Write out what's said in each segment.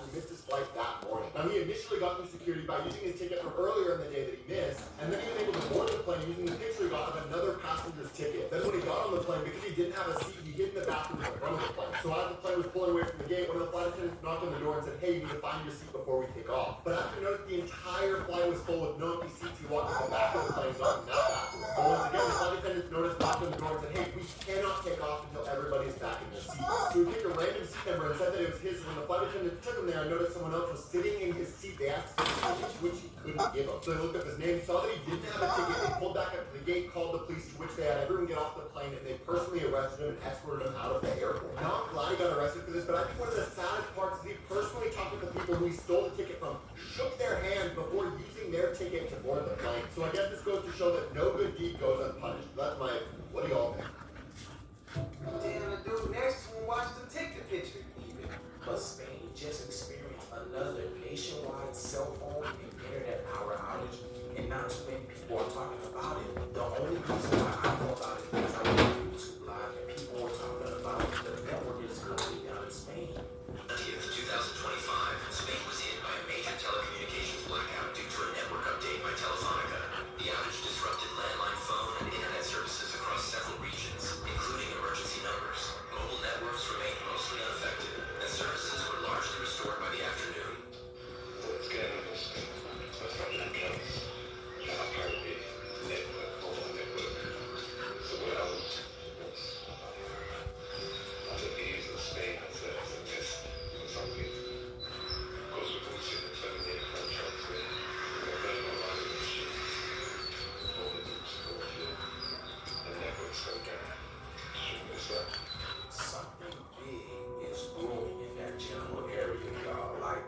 he missed his flight that morning. Now, he initially got through security by using his ticket from earlier in the day that he missed, and then he was able to board the plane using the picture he got of another passenger's ticket. Then when he got on the plane, because he didn't have a seat, he hid in the bathroom in the front of the plane. So as the plane was pulling away from the gate, one of the flight attendants knocked on the door and said, "Hey, you need to find your seat before we take off." But after noticing the entire flight was full with no empty seats, he walked to the back of the plane, not in that bathroom. But once again, the flight attendants noticed, knocked on the door and said, "Hey, we cannot take off until everybody is back in their seat." So he picked a random seat number and said that it was his. When the flight attendants took him there and noticed someone else was sitting in his seat, they asked him which he couldn't give him. So they looked up his name, saw that he didn't have a ticket, they pulled back up to the gate, called the police, to which they had everyone get off the plane, and they personally arrested him and escorted him out of the airport. Now, I'm glad he got arrested for this, but I think one of the saddest parts is he personally talked with the people who he stole the ticket from, shook their hand before using their ticket to board the plane. So I guess this goes to show that no good deed goes unpunished. That's my, what do y'all think? Damn, the dude next to him watched him take the picture. But Spain just experienced another nationwide cell phone and internet power outage, and not too many people are talking about it. The only reason why I know about it is I went on YouTube Live and people were talking about the network is completely down in Spain. 2025, Spain was hit by a major telecommunications blackout due to a network update by Telefonica. The outage disrupted landline phone and internet services across several regions, including emergency numbers. Mobile networks remained mostly unaffected, and services were largely restored by the afternoon. What's going on in Spain? That's not that close. Apparently, network, mobile network. So what else? I think the use of Spain as a test for something. Of course, we've all seen the 7-year contracts where they're going online in the street. All the groups go through. The networks go down. Shouldn't miss that. Something big is brewing in that general area, y'all. Like,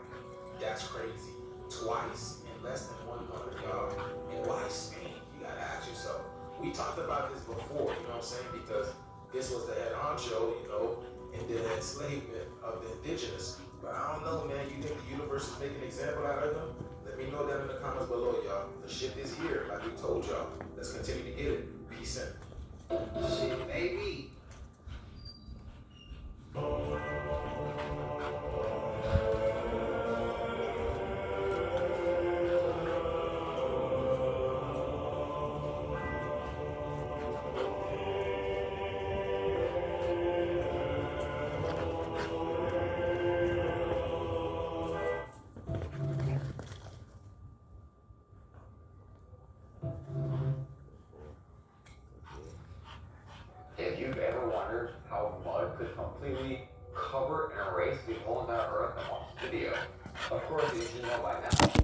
that's crazy. Twice in less than 1 month, y'all. And why Spain? You gotta ask yourself. We talked about this before, you know what I'm saying? Because this was the head honcho, you know, in the enslavement of the indigenous. But I don't know, man. You think the universe is making an example out of them? Let me know that in the comments below, y'all. The ship is here, like we told y'all. Let's continue to get it. Peace in. Shit, baby. If you've ever wondered how mud could completely cover and erase the whole entire earth, then watch this video. Of course, you should know by now.